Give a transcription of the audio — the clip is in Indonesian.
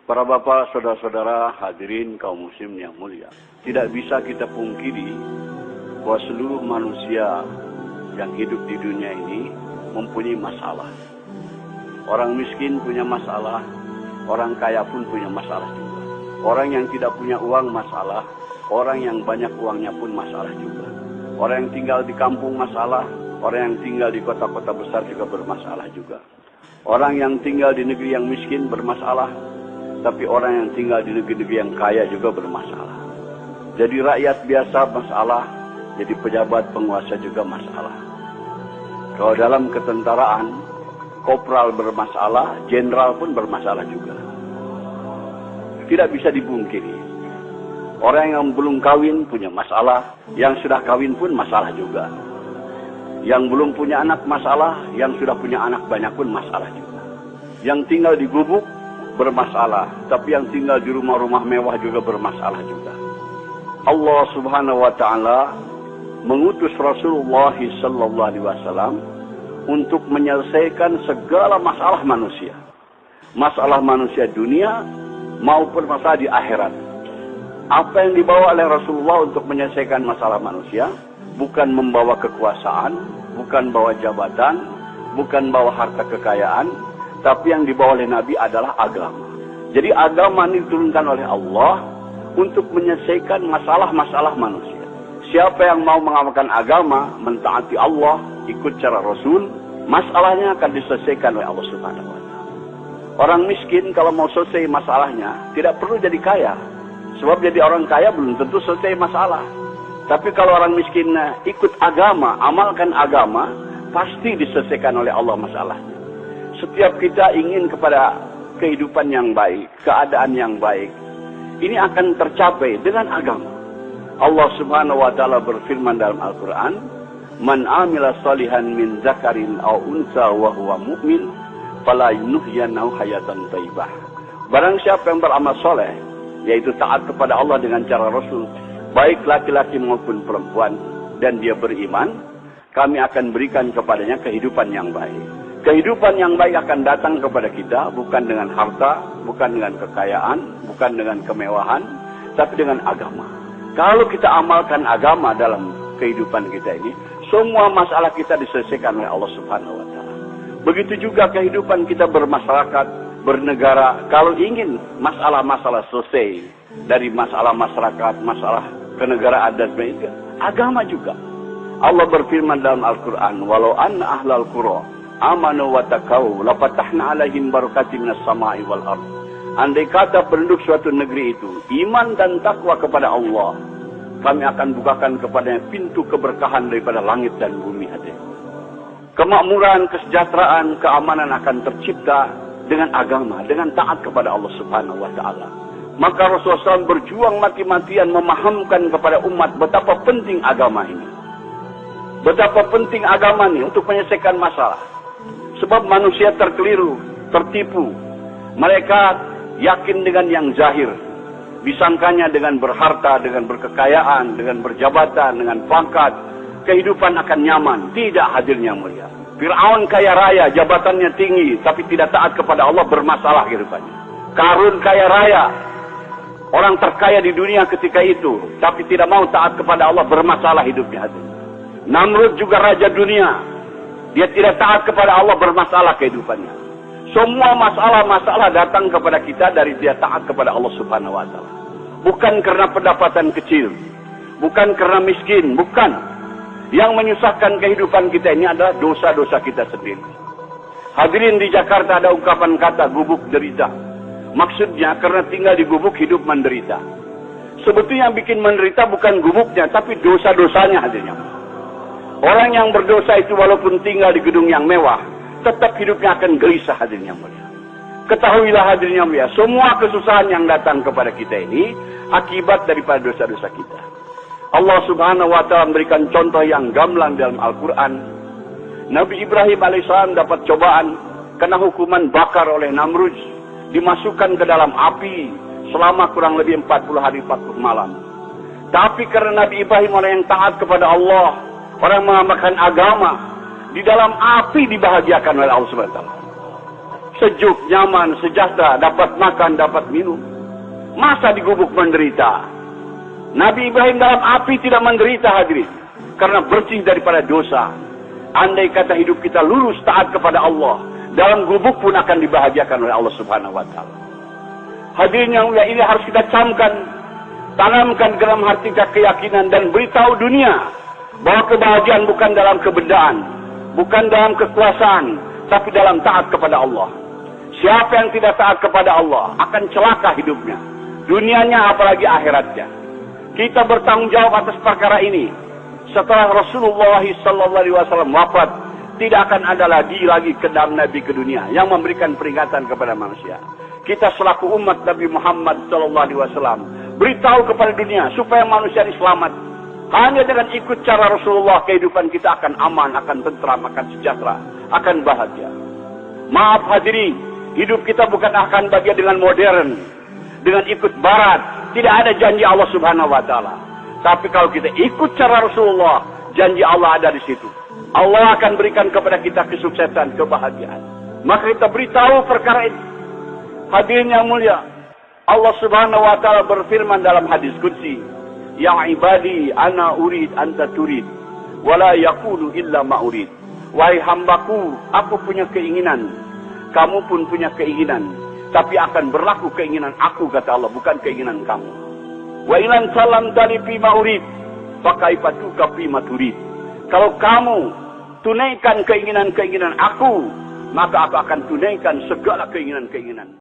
Para bapak, saudara-saudara, hadirin kaum muslim yang mulia. Tidak bisa kita pungkiri bahwa seluruh manusia yang hidup di dunia ini mempunyai masalah. Orang miskin punya masalah, orang kaya pun punya masalah juga. Orang yang tidak punya uang masalah, orang yang banyak uangnya pun masalah juga. Orang yang tinggal di kampung masalah, orang yang tinggal di kota-kota besar juga bermasalah juga. Orang yang tinggal di negeri yang miskin bermasalah, tapi orang yang tinggal di negeri-negeri yang kaya juga bermasalah. Jadi rakyat biasa masalah, jadi pejabat penguasa juga masalah. Kalau dalam ketentaraan, kopral bermasalah, jenderal pun bermasalah juga. Tidak bisa dipungkiri. Orang yang belum kawin punya masalah, yang sudah kawin pun masalah juga. Yang belum punya anak masalah, yang sudah punya anak banyak pun masalah juga. Yang tinggal di gubuk bermasalah, tapi yang tinggal di rumah-rumah mewah juga bermasalah juga. Allah Subhanahu wa taala mengutus Rasulullah sallallahu alaihi wasallam untuk menyelesaikan segala masalah manusia. Masalah manusia dunia maupun masalah di akhirat. Apa yang dibawa oleh Rasulullah untuk menyelesaikan masalah manusia bukan membawa kekuasaan, bukan bawa jabatan, bukan bawa harta kekayaan, tapi yang dibawa oleh Nabi adalah agama. Jadi agama ini diturunkan oleh Allah untuk menyelesaikan masalah-masalah manusia. Siapa yang mau mengamalkan agama, mentaati Allah, ikut cara Rasul, masalahnya akan diselesaikan oleh Allah Subhanahu wa taala. Orang miskin kalau mau selesai masalahnya, tidak perlu jadi kaya. Sebab jadi orang kaya belum tentu selesai masalah. Tapi kalau orang miskin ikut agama, amalkan agama, pasti diselesaikan oleh Allah masalahnya. Setiap kita ingin kepada kehidupan yang baik, keadaan yang baik, ini akan tercapai dengan agama. Allah Subhanahu wa taala berfirman dalam Al-Qur'an, "Man 'amila shalihan min dzakarin aw unsa wa huwa mu'min, fala yuhyiyannahu hayatan thayyibah." Barang siapa yang beramal soleh, yaitu taat kepada Allah dengan cara Rasul, baik laki-laki maupun perempuan, dan dia beriman, kami akan berikan kepadanya kehidupan yang baik. Kehidupan yang baik akan datang kepada kita bukan dengan harta, bukan dengan kekayaan, bukan dengan kemewahan, tapi dengan agama. Kalau kita amalkan agama dalam kehidupan kita ini, semua masalah kita diselesaikan oleh Allah Subhanahu wa taala. Begitu juga kehidupan kita bermasyarakat, bernegara, kalau ingin masalah-masalah selesai dari masalah masyarakat, masalah kenegaraan dan sebagainya, agama juga. Allah berfirman dalam Al-Qur'an, "Walau anna ahlal qura amanu wa taqaw la fatahna 'alaihim barakatim minas sama'i wal ardh." Andai kata penduduk suatu negeri itu iman dan takwa kepada Allah, kami akan bukakan kepadanya pintu keberkahan daripada langit dan bumi. Kemakmuran, kesejahteraan, keamanan akan tercipta dengan agama, dengan taat kepada Allah Subhanahu wa taala. Maka Rasulullah SAW berjuang mati-matian memahamkan kepada umat betapa penting agama ini. Betapa penting agama ini untuk menyelesaikan masalah. Sebab manusia terkeliru, tertipu. Mereka yakin dengan yang zahir. Disangkanya dengan berharta, dengan berkekayaan, dengan berjabatan, dengan pangkat, kehidupan akan nyaman. Tidak, hadirnya mulia. Fir'aun kaya raya, jabatannya tinggi, tapi tidak taat kepada Allah, bermasalah kehidupannya. Qarun kaya raya, orang terkaya di dunia ketika itu, tapi tidak mau taat kepada Allah, bermasalah hidupnya. Namrud juga raja dunia, dia tidak taat kepada Allah, bermasalah kehidupannya. Semua masalah-masalah datang kepada kita dari dia taat kepada Allah Subhanahu wa taala. Bukan karena pendapatan kecil, bukan karena miskin, bukan. Yang menyusahkan kehidupan kita ini adalah dosa-dosa kita sendiri. Hadirin, di Jakarta ada ungkapan kata gubuk derita. Maksudnya karena tinggal di gubuk hidup menderita. Sebetulnya yang bikin menderita bukan gubuknya, tapi dosa-dosanya hadirnya. Orang yang berdosa itu walaupun tinggal di gedung yang mewah, tetap hidupnya akan gelisah, hadirnya mulia. Ketahuilah hadirnya mulia, semua kesusahan yang datang kepada kita ini akibat daripada dosa-dosa kita. Allah Subhanahu wa taala memberikan contoh yang gamblang dalam Al-Qur'an. Nabi Ibrahim alaihissalam dapat cobaan kena hukuman bakar oleh Namrud, dimasukkan ke dalam api selama kurang lebih 40 hari 40 malam. Tapi karena Nabi Ibrahim orang yang taat kepada Allah, orang yang mengamalkan agama, di dalam api dibahagiakan oleh Allah Subhanahu wa taala. sejuk, nyaman, sejahtera, dapat makan, dapat minum. Masa di gubuk menderita? Nabi Ibrahim dalam api tidak menderita, hadirin, karena bersih daripada dosa. Andai kata hidup kita lurus taat kepada Allah, dalam gubuk pun akan dibahagiakan oleh Allah Subhanahu wa taala. Hadirin yang mulia, ini harus kita camkan, tanamkan dalam hati kita keyakinan dan beritahu dunia bahwa kebahagiaan bukan dalam kebendaan, bukan dalam kekuasaan, tapi dalam taat kepada Allah. Siapa yang tidak taat kepada Allah akan celaka hidupnya, dunianya apalagi akhiratnya. Kita bertanggung jawab atas perkara ini. Setelah Rasulullah SAW wafat, tidak akan ada lagi kedam Nabi ke dunia yang memberikan peringatan kepada manusia. Kita selaku umat Nabi Muhammad SAW beritahu kepada dunia supaya manusia ini selamat. Hanya dengan ikut cara Rasulullah, kehidupan kita akan aman, akan tentram, akan sejahtera, akan bahagia. Maaf hadirin, hidup kita bukan akan bahagia dengan modern, dengan ikut barat. Tidak ada janji Allah Subhanahu wa taala. Tapi kalau kita ikut cara Rasulullah, janji Allah ada di situ. Allah akan berikan kepada kita kesuksesan, kebahagiaan. Maka kita beritahu perkara ini. Hadirin yang mulia, Allah Subhanahu wa taala berfirman dalam hadis qudsi, "Ya ibadi, ana urid anta turid, wala yaqulu illa ma urid." Wahai hambaku, aku punya keinginan, kamu pun punya keinginan, tapi akan berlaku keinginan aku, kata Allah, bukan keinginan kamu. Wa ilan salam tani fima urid, fakaifatuka fima turid. Kalau kamu tunaikan keinginan-keinginan aku, maka aku akan tunaikan segala keinginan-keinginan.